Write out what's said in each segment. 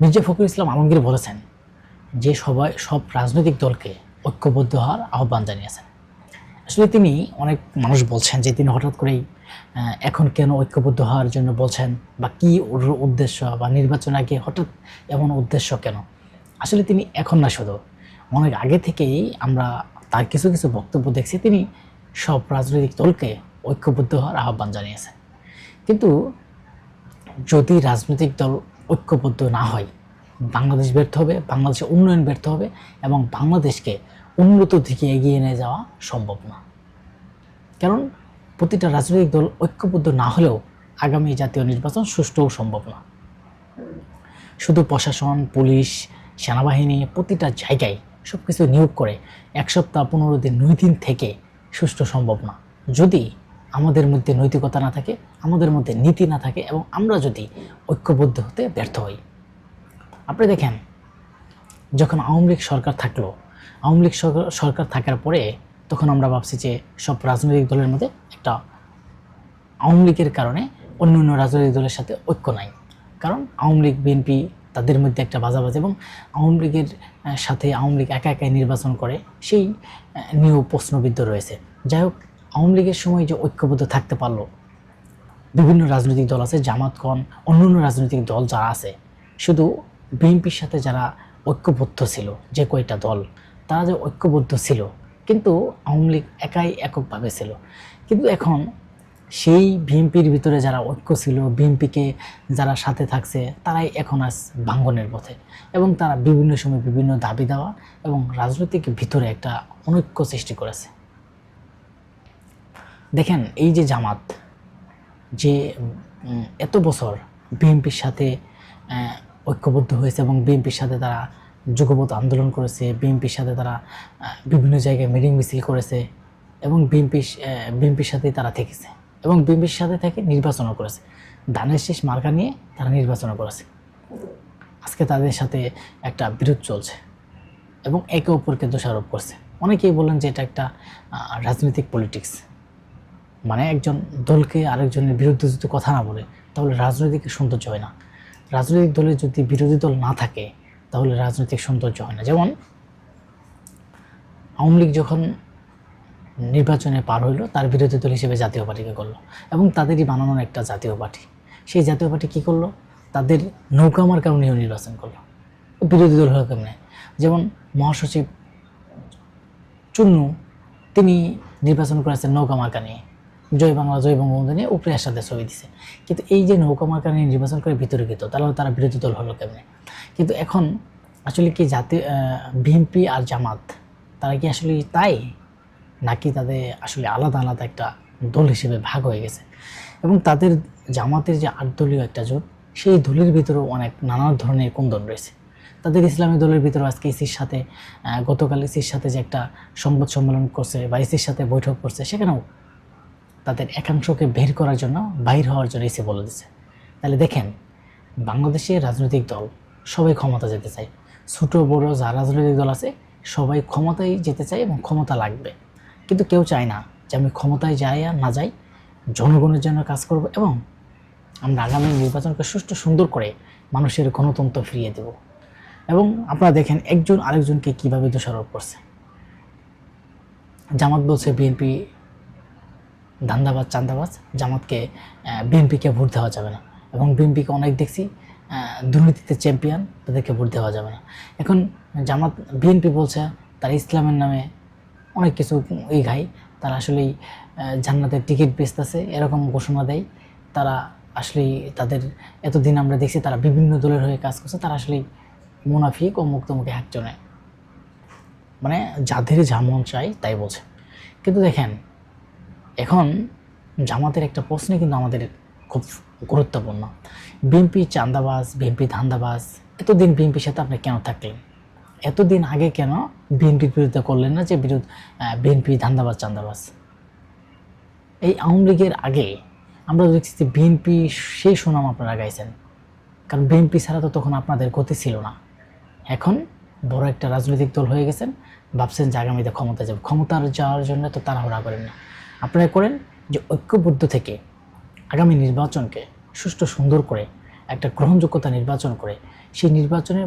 মির্জা ফখরুল ইসলাম আলমগীর বলেছেন যে সব রাজনৈতিক দলকে ঐক্যবদ্ধ হওয়ার আহ্বান জানিয়েছেন। আসলে তিনি অনেক মানুষ বলছেন যে তিনি হঠাৎ করেই এখন কেন ঐক্যবদ্ধ হওয়ার জন্য বলছেন, বা কী ওর উদ্দেশ্য, বা নির্বাচন আগে হঠাৎ এমন উদ্দেশ্য কেন। আসলে তিনি এখন না, শুধু অনেক আগে থেকেই আমরা তার কিছু কিছু বক্তব্য দেখছি তিনি সব রাজনৈতিক দলকে ঐক্যবদ্ধ হওয়ার আহ্বান জানিয়েছেন। কিন্তু যদি রাজনৈতিক দল ঐক্যবদ্ধ না হয়, বাংলাদেশ ব্যর্থ হবে, বাংলাদেশের উন্নয়ন ব্যর্থ হবে এবং বাংলাদেশকে উন্নত দিকে এগিয়ে নিয়ে যাওয়া সম্ভব না। কারণ প্রতিটা রাজনৈতিক দল ঐক্যবদ্ধ না হলেও আগামী জাতীয় নির্বাচন সুষ্ঠুও সম্ভব না। শুধু প্রশাসন, পুলিশ, সেনাবাহিনী প্রতিটা জায়গায় সব কিছু নিয়োগ করে 1 সপ্তাহ 15 দিন 9 দিন থেকে সুষ্ঠু সম্ভব না, যদি আমাদের মধ্যে নৈতিকতা না থাকে, আমাদের মধ্যে নীতি না থাকে এবং আমরা যদি ঐক্যবদ্ধ হতে ব্যর্থ হই। আপনি দেখেন, যখন আওয়ামী লীগ সরকার থাকলো, আওয়ামী লীগ সরকার থাকার পরে তখন আমরা ভাবছি যে সব রাজনৈতিক দলের মধ্যে একটা আওয়ামী লীগের কারণে অন্য অন্য রাজনৈতিক দলের সাথে ঐক্য নাই। কারণ আওয়ামী লীগ, বিএনপি তাদের মধ্যে একটা বাজাবাজি এবং আওয়ামী লীগের সাথে আওয়ামী লীগ একা একাই নির্বাচন করে, সেই নিয়েও প্রশ্নবিদ্ধ রয়েছে। যাই হোক, আওয়ামী লীগের সময় যে ঐক্যবদ্ধ থাকতে পারলো, বিভিন্ন রাজনৈতিক দল আছে, জামাতগণ, অন্যান্য রাজনৈতিক দল যারা আছে, শুধু বিএনপির সাথে যারা ঐক্যবদ্ধ ছিল, যে কয়টা দল তারা যে ঐক্যবদ্ধ ছিল, কিন্তু আওয়ামী লীগ একাই এককভাবে ছিল। কিন্তু এখন সেই বিএনপির ভিতরে যারা ঐক্য ছিল, বিএনপিকে যারা সাথে থাকছে, তারাই এখন আজ ভাঙ্গনের পথে এবং তারা বিভিন্ন সময় বিভিন্ন দাবি দেওয়া এবং রাজনৈতিক ভিতরে একটা অনৈক্য সৃষ্টি করেছে। দেখেন, এই যে জামাত যে এত বছর বিএনপির সাথে ঐক্যবদ্ধ হয়েছে এবং বিএনপির সাথে তারা যুগপৎ আন্দোলন করেছে, বিএনপির সাথে তারা বিভিন্ন জায়গায় মিটিং মিছিল করেছে এবং বিএনপির সাথেই তারা থেকেছে এবং বিএনপির সাথে থেকে নির্বাচনও করেছে। ধানের শেষ মার্কা নিয়ে তারা নির্বাচনও করেছে। আজকে তাদের সাথে একটা বিরোধ চলছে এবং একে অপরকে দোষারোপ করছে। অনেকেই বলেন যে এটা একটা রাজনৈতিক পলিটিক্স, মানে একজন দলকে আরেকজনের বিরুদ্ধে যদি কথা না বলে তাহলে রাজনৈতিক সৌন্দর্য হয় না। রাজনৈতিক দলের যদি বিরোধী দল না থাকে তাহলে রাজনৈতিক সৌন্দর্য হয় না। যেমন আওয়ামী লীগ যখন নির্বাচনে পার হইলো, তার বিরোধী দল হিসেবে জাতীয় পার্টিকে করলো এবং তাদেরই বানানোর একটা জাতীয় পার্টি। সেই জাতীয় পার্টি কী করলো, তাদের নৌকা মার্কা নিয়েও নির্বাচন করলো। বিরোধী দল হলো কেমনে? যেমন মহাসচিব চুন্নু, তিনি নির্বাচন করেছেন নৌকা মার্কা নিয়ে, জয় বাংলা জয় বঙ্গবন্ধু নিয়ে উপরে সাথে ছবি দিছে। কিন্তু এই যে নৌকা মার্কা নিয়ে নির্বাচন করে বিতর্কিত, তাহলে তারা বিরোধী দল হলো কেমনে? কিন্তু এখন আসলে কি জাতীয় বিএনপি আর জামাত তারা কি আসলে তাই, নাকি তাদের আসলে আলাদা আলাদা একটা দল হিসেবে ভাগ হয়ে গেছে? এবং তাদের জামাতের যে 8 দলীয় একটা জোট, সেই দলের ভিতরেও অনেক নানা ধরনের কোন্দন রয়েছে। তাদের ইসলামী দলের ভিতরে আজকে ইসির সাথে গতকাল ইসির সাথে যে একটা সংবাদ সম্মেলন করছে বা ইসির সাথে বৈঠক করছে, সেখানেও তাদের একাংশকে বের করার জন্য, বাইর হওয়ার জন্য ইসি বলে দিচ্ছে। তাহলে দেখেন, বাংলাদেশের রাজনৈতিক দল সবাই ক্ষমতা যেতে চায়, ছোটো বড়ো যা রাজনৈতিক দল আছে সবাই ক্ষমতায় যেতে চায় এবং ক্ষমতা লাগবে। কিন্তু কেউ চায় না যে আমি ক্ষমতায় যাই আর না যাই, জনগণের জন্য কাজ করব এবং আমরা আগামী নির্বাচনকে সুষ্ঠু সুন্দর করে মানুষের গণতন্ত্র ফিরিয়ে দেব। এবং আপনারা দেখেন একজন আরেকজনকে কিভাবে দোষারোপ করছে। জামাত বলছে বিএনপি ধান্দাবাজ, চান্দাবাজ, জামাতকে বিএনপিকে ভোট দেওয়া যাবে না এবং বিএনপিকে অনেক দেখছি দুর্নীতিতে চ্যাম্পিয়ন, তাদেরকে ভোট দেওয়া যাবে না। এখন জামাত বিএনপি বলছে তারা ইসলামের নামে অনেক কিছু খায়, তারা আসলেই জান্নাতের টিকিট বেচতেছে, এরকম ঘোষণা দেয়। তারা আসলেই তাদের এতদিন আমরা দেখছি তারা বিভিন্ন দলের হয়ে কাজ করছে, তারা আসলেই মুনাফিক ও মুক্তমুখী একজনে, মানে যাদের যা মন চায় তাই বলছে। কিন্তু দেখেন, এখন জামাতের একটা প্রশ্নে কিন্তু আমাদের খুব গুরুত্বপূর্ণ। বিএনপি চাঁদাবাজ, বিএনপি ধান্দাবাজ, এতদিন বিএনপির সাথে আপনি কেন থাকলেন? এতদিন আগে কেন বিএনপির বিরুদ্ধে করলেন না যে বিএনপি ধান্দাবাজ, চাঁদাবাজ? এই আওয়ামী লীগের আগে আমরা দেখছি যে বিএনপি সেই সুনাম আপনারা গাইছেন, কারণ বিএনপি ছাড়া তো তখন আপনাদের গতি ছিল না। এখন বড় একটা রাজনৈতিক দল হয়ে গেছেন, ভাবছেন যে আগামীতে ক্ষমতা যাবে। ক্ষমতার যাওয়ার জন্য তো তাড়াহুড়া করেন না, আপনারা করেন যে ঐক্যবদ্ধ থেকে আগামী নির্বাচনকে সুষ্ঠু সুন্দর করে একটা গ্রহণযোগ্যতা নির্বাচন করে সেই নির্বাচনে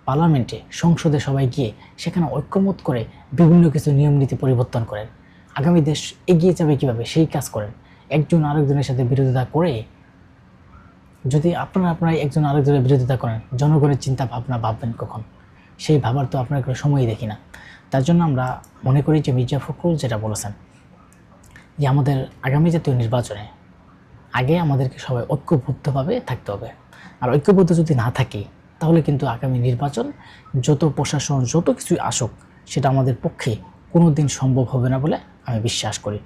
পার্লামেন্টে সংসদে সবাই গিয়ে সেখানে ঐক্যমত করে বিভিন্ন কিছু নিয়ম নীতি পরিবর্তন করেন। আগামী দেশ এগিয়ে যাবে কীভাবে সেই কাজ করেন। একজন আরেকজনের সাথে বিরোধিতা করে যদি আপনারা একজন আরেকজনের বিরোধিতা করেন, জনগণের চিন্তা ভাবনা ভাববেন কখন? সেই ভাবার তো আপনার কোনো সময়ই দেখি না। তার জন্য আমরা মনে করি যে মির্জা ফখরুল যেটা বলেছেন যে আমাদের আগামী জাতীয় নির্বাচনে আগে আমাদেরকে সবাই ঐক্যবদ্ধভাবে থাকতে হবে। আর ঐক্যবদ্ধ যদি না থাকি তাহলে কিন্তু আগামী নির্বাচন যত প্রশাসন যত কিছুই আসুক সেটা আমাদের পক্ষে কোনো দিন সম্ভব হবে না বলে আমি বিশ্বাস করি।